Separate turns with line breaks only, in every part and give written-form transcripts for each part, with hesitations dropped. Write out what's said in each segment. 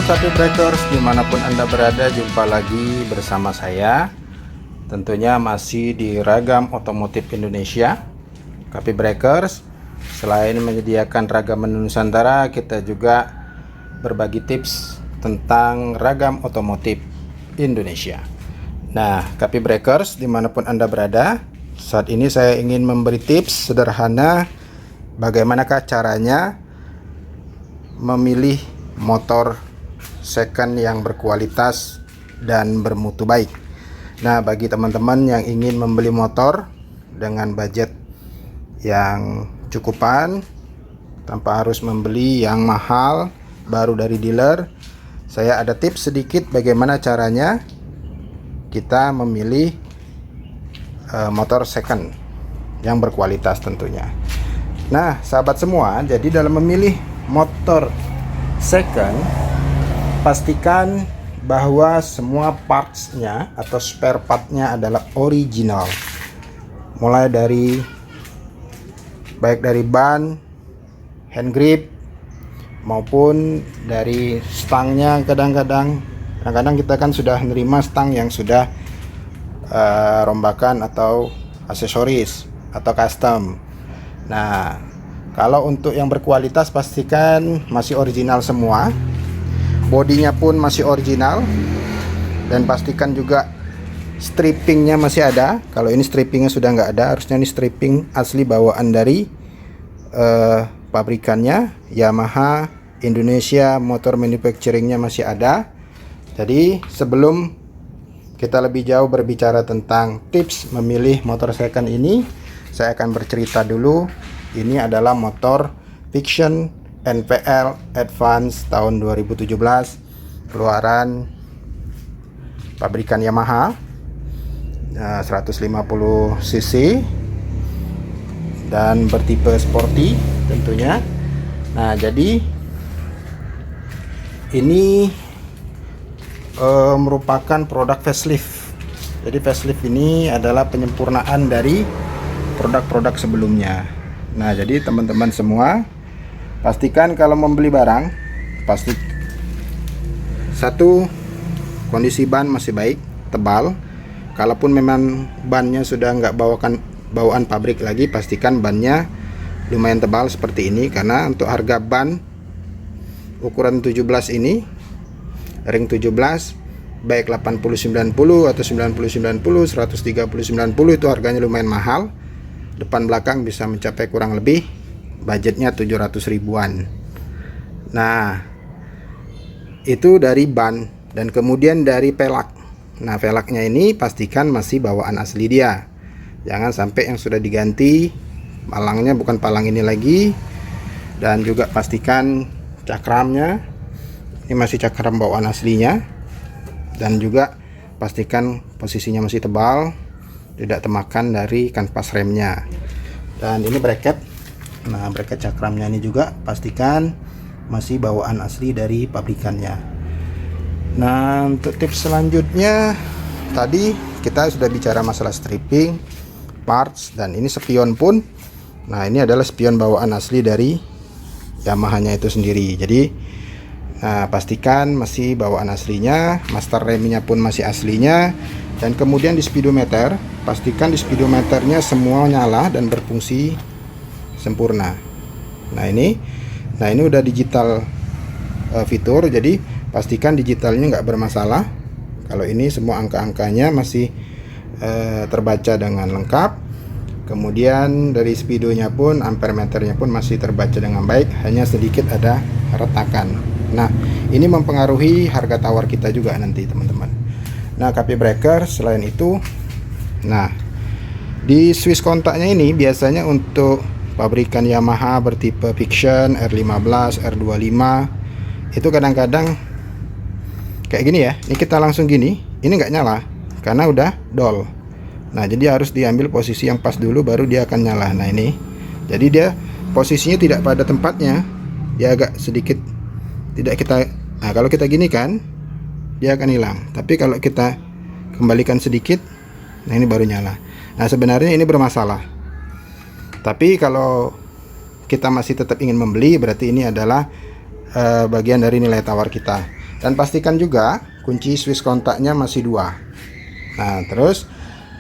Sapi Breakers, dimanapun Anda berada, jumpa lagi bersama saya. Tentunya masih di Ragam Otomotif Indonesia. Sapi Breakers, selain menyediakan ragam menu Nusantara, kita juga berbagi tips tentang ragam otomotif Indonesia. Nah, Sapi Breakers, dimanapun Anda berada, saat ini saya ingin memberi tips sederhana bagaimanakah caranya memilih motor second yang berkualitas dan bermutu baik. Nah, bagi teman-teman yang ingin membeli motor dengan budget yang cukupan tanpa harus membeli yang mahal baru dari dealer, saya ada tips sedikit bagaimana caranya kita memilih motor second yang berkualitas tentunya. Nah, sahabat semua, jadi dalam memilih motor second, pastikan bahwa semua partsnya atau spare partnya adalah original, mulai dari baik dari ban, hand grip, maupun dari stangnya. Kadang-kadang kita kan sudah menerima stang yang sudah rombakan atau aksesoris atau custom. Nah, kalau untuk yang berkualitas pastikan masih original semua, bodinya pun masih original, dan pastikan juga strippingnya masih ada. Kalau ini strippingnya sudah nggak ada, harusnya ini stripping asli bawaan dari pabrikannya, Yamaha Indonesia Motor Manufacturingnya masih ada. Jadi sebelum kita lebih jauh berbicara tentang tips memilih motor second ini, saya akan bercerita dulu. Ini adalah motor Vixion NPL Advance tahun 2017, keluaran pabrikan Yamaha, 150 cc dan bertipe sporty tentunya. Nah, jadi ini merupakan produk facelift. Jadi facelift ini adalah penyempurnaan dari produk-produk sebelumnya. Nah, jadi teman-teman semua, pastikan kalau membeli barang, pasti satu, kondisi ban masih baik, tebal. Kalaupun memang bannya sudah nggak bawaan pabrik lagi, pastikan bannya lumayan tebal seperti ini, karena untuk harga ban ukuran 17 ini, ring 17, baik 80-90 atau 90-90, 130-90, itu harganya lumayan mahal. Depan belakang bisa mencapai kurang lebih budgetnya 700 ribuan. Nah, itu dari ban, dan kemudian dari pelak. Nah, pelaknya ini pastikan masih bawaan asli dia, jangan sampai yang sudah diganti palangnya bukan palang ini lagi. Dan juga pastikan cakramnya ini masih cakram bawaan aslinya, dan juga pastikan posisinya masih tebal, tidak temakan dari kanvas remnya. Dan ini bracket. Nah, bracket cakramnya ini juga pastikan masih bawaan asli dari pabrikannya. Nah, untuk tips selanjutnya, tadi kita sudah bicara masalah stripping, parts, dan ini spion pun. Nah, ini adalah spion bawaan asli dari Yamaha-nya itu sendiri. Jadi, nah, pastikan masih bawaan aslinya, master remnya pun masih aslinya. Dan kemudian di speedometer, pastikan di speedometernya semua nyala dan berfungsi sempurna. Nah, ini udah digital fitur, jadi pastikan digitalnya nggak bermasalah. Kalau ini semua angka-angkanya masih terbaca dengan lengkap. Kemudian dari speedonya pun, ampere meternya pun masih terbaca dengan baik, hanya sedikit ada retakan. Nah, ini mempengaruhi harga tawar kita juga nanti, teman-teman. Nah, Sapi Breakers, selain itu, nah, di Swiss kontaknya ini biasanya untuk pabrikan Yamaha bertipe Vixion R15, R25, itu kadang-kadang kayak gini ya. Ini kita langsung gini, ini nggak nyala karena udah dol. Nah, jadi harus diambil posisi yang pas dulu, baru dia akan nyala. Nah, ini jadi dia posisinya tidak pada tempatnya, dia agak sedikit tidak kita. Nah, kalau kita gini kan dia akan hilang, tapi kalau kita kembalikan sedikit, nah ini baru nyala. Nah, sebenarnya ini bermasalah, tapi kalau kita masih tetap ingin membeli, berarti ini adalah bagian dari nilai tawar kita. Dan pastikan juga kunci switch kontaknya masih 2. Nah, terus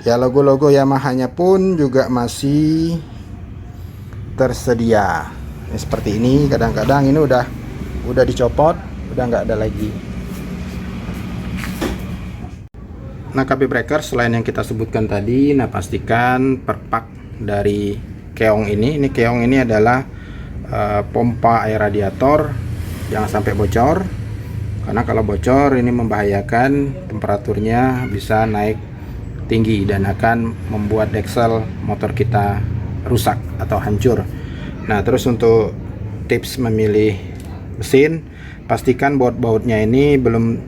ya logo-logo Yamaha-nya pun juga masih tersedia. Ini seperti ini, kadang-kadang ini udah dicopot, udah nggak ada lagi. Nah, KB breaker selain yang kita sebutkan tadi, nah pastikan perpak dari keong ini keong ini adalah pompa air radiator, jangan sampai bocor. Karena kalau bocor ini membahayakan, temperaturnya bisa naik tinggi dan akan membuat deksel motor kita rusak atau hancur. Nah, terus untuk tips memilih mesin, pastikan baut-bautnya ini belum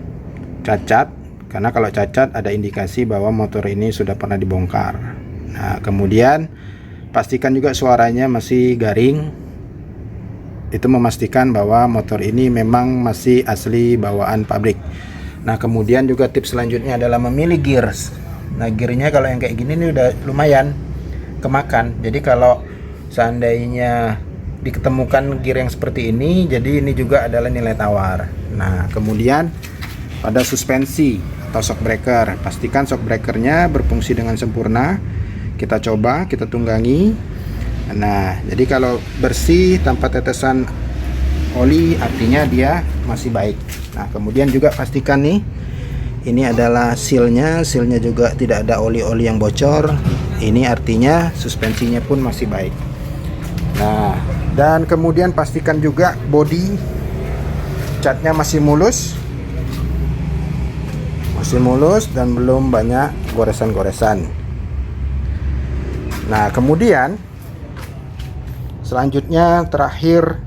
cacat, karena kalau cacat ada indikasi bahwa motor ini sudah pernah dibongkar. Nah, kemudian pastikan juga suaranya masih garing. Itu memastikan bahwa motor ini memang masih asli bawaan pabrik. Nah, kemudian juga tips selanjutnya adalah memilih gears. Nah, gearnya kalau yang kayak gini nih udah lumayan kemakan. Jadi kalau seandainya diketemukan gear yang seperti ini, jadi ini juga adalah nilai tawar. Nah, kemudian pada suspensi atau shock breaker, pastikan shock breakernya berfungsi dengan sempurna. Kita coba, kita tunggangi. Nah, jadi kalau bersih tanpa tetesan oli, artinya dia masih baik. Nah, kemudian juga pastikan nih, ini adalah sealnya juga tidak ada oli-oli yang bocor. Ini artinya suspensinya pun masih baik. Nah, dan kemudian pastikan juga bodi catnya masih mulus dan belum banyak goresan-goresan. Nah, kemudian selanjutnya terakhir,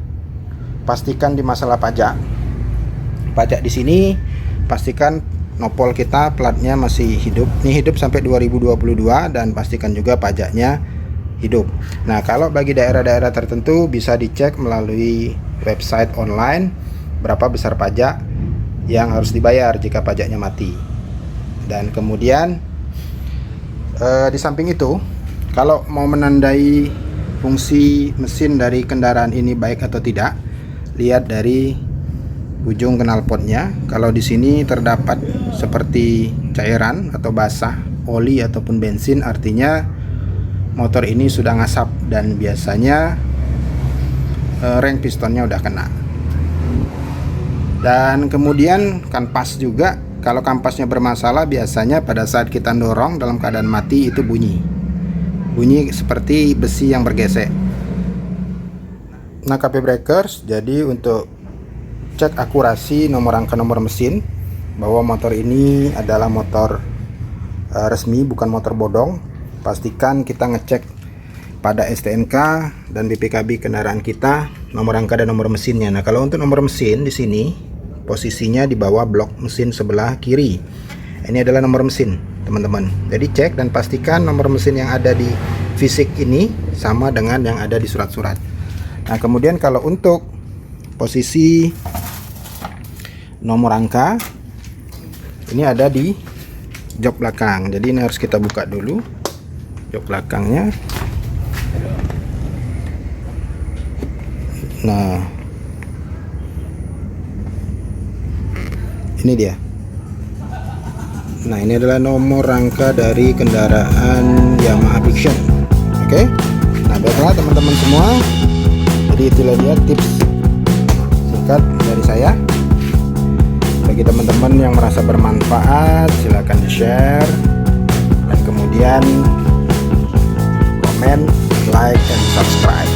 pastikan di masalah pajak. Pajak di sini pastikan nopol kita platnya masih hidup. Ini hidup sampai 2022 dan pastikan juga pajaknya hidup. Nah, kalau bagi daerah-daerah tertentu bisa dicek melalui website online berapa besar pajak yang harus dibayar jika pajaknya mati. Dan kemudian di samping itu, kalau mau menandai fungsi mesin dari kendaraan ini baik atau tidak, lihat dari ujung knalpotnya. Kalau di sini terdapat seperti cairan atau basah, oli ataupun bensin, artinya motor ini sudah ngasap dan biasanya reng pistonnya udah kena. Dan kemudian kampas juga, kalau kampasnya bermasalah biasanya pada saat kita dorong dalam keadaan mati itu bunyi seperti besi yang bergesek. Nah, KB Breakers, jadi untuk cek akurasi nomor rangka nomor mesin bahwa motor ini adalah motor resmi, bukan motor bodong, pastikan kita ngecek pada STNK dan BPKB kendaraan kita nomor rangka dan nomor mesinnya. Nah, kalau untuk nomor mesin di sini posisinya di bawah blok mesin sebelah kiri. Ini adalah nomor mesin, teman-teman. Jadi cek dan pastikan nomor mesin yang ada di fisik ini sama dengan yang ada di surat-surat. Nah, kemudian kalau untuk posisi nomor rangka ini ada di jok belakang. Jadi ini harus kita buka dulu jok belakangnya. Nah, ini dia. Nah, ini adalah nomor rangka dari kendaraan Yamaha Vision. Oke. Nah, baiklah teman-teman semua. Jadi itulah dia tips singkat dari saya. Bagi teman-teman yang merasa bermanfaat, silakan di-share dan kemudian komen, like, dan subscribe.